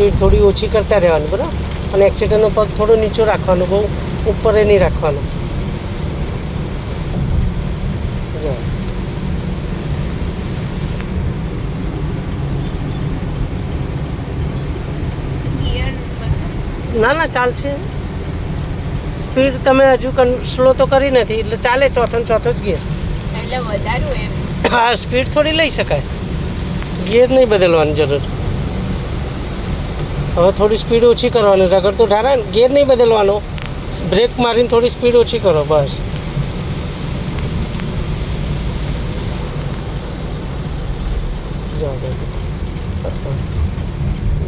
Speed થોડી ઓછી કરતા રહેવાનું બરાબર. અને એક્સિલેટરનો પગ થોડો નીચો રાખવાનો, બહુ ઉપર નહીં રાખવાનો. જો ના ચાલશે. સ્પીડ તમે હજુ સ્લો તો કરી નથી એટલે ચાલે. ચોથો જ ગિયર એટલે વધારું એમ. હા, સ્પીડ થોડી લઈ શકાય, ગિયર નહીં બદલવાની જરૂર. હવે થોડી સ્પીડ ઓછી કરવાની, રગડતો ઢારા ને ગિયર નહીં બદલવાનો, બ્રેક મારીને થોડી સ્પીડ ઓછી કરો બસ.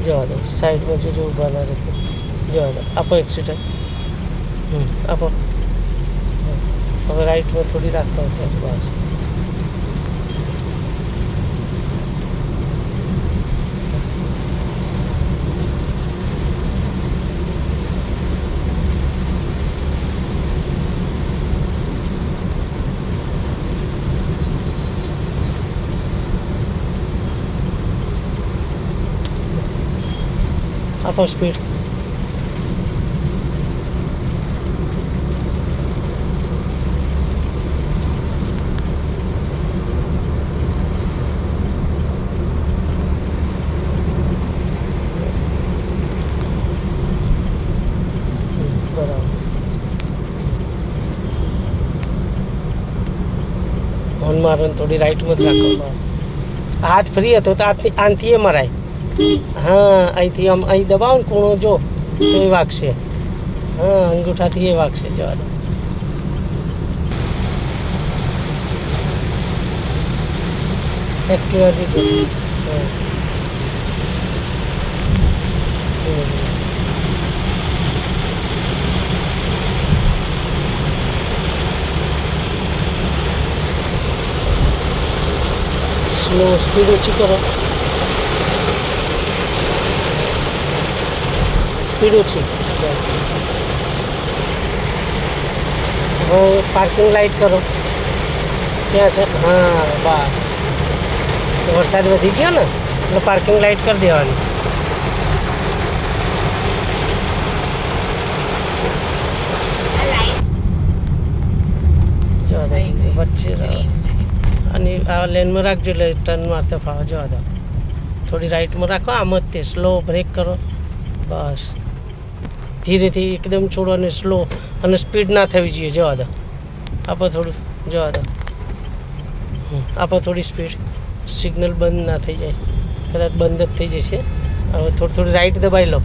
જવા દો સાઈડમાં જો ઊભા ના રહે. જવા દો. આપો એક્સિલેટર. આપો. હવે રાઈટમાં થોડી રાખતા હતા બસ. આપો સ્પીડ. હોર્ન મારો ને થોડી રાઈટમાં જ રાખો. હાથ ફ્રી હતો તો આનથી એ મરાય. હા, અહીંથી આમ અહીં દબાવો ને કૂણો જો તો એ વાગશે. હા, અંગૂઠાથી એ વાગશે. જવા દો. એક્ટિવાથી સ્લો સ્પીડ ઓછી કરો. સ્પીડ ઓછી. હવે પાર્કિંગ લાઇટ કરો. ક્યાં છે? હા, બસ. વરસાદ વધી ગયો ને એટલે પાર્કિંગ લાઇટ કરી દેવાની. વચ્ચે અને આ લેનમાં રાખજો એટલે ટર્ન મારતા ફાવે. જવા દો. થોડી રાઈટમાં રાખો. આમ જ તે સ્લો બ્રેક કરો બસ. ધીરેથી એકદમ છોડો અને સ્લો, અને સ્પીડ ના થવી જોઈએ. જવા દો. આપો થોડું. જવા દો. આપો થોડી સ્પીડ. સિગ્નલ બંધ ના થઈ જાય, કદાચ બંધ જ થઈ જશે. હવે થોડી રાઈટ દબાઈ લો.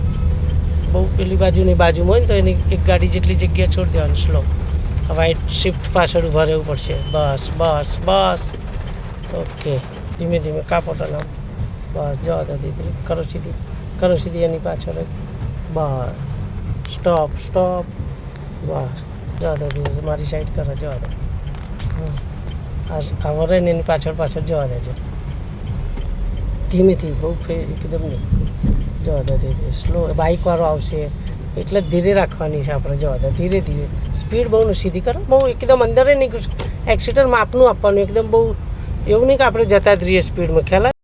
બહુ પેલી બાજુની બાજુમાં હોય ને તો એની એક ગાડી જેટલી જગ્યા છોડી દેવાની. સ્લો વાઇટ શિફ્ટ પાછળ ઊભા રહેવું પડશે. બસ બસ બસ. ઓકે. ધીમે ધીમે કાપો ટનામ. બસ. જવા દો. દીકરી કરો સીધી. કરો સીધી એની પાછળ જ. બસ. Stop stop. બસ. જવા દો દીકરી. મારી સાઈડ કરો. જવા દો. આ વરે ને એની પાછળ જવા દેજો. ધીમેથી, બહુ એકદમ નહીં. જવા દો દીકરી. સ્લો. બાઇકવાળો આવશે એટલે ધીરે રાખવાની છે આપણે. જવા દો. ધીરે ધીરે. સ્પીડ બહુ સીધી કરો. બહુ એકદમ અંદર નહીં. એક્સિલેટર માપનું આપવાનું. એકદમ બહુ એવું નહીં કે આપણે જતા જ રહીએ સ્પીડમાં. ખ્યાલ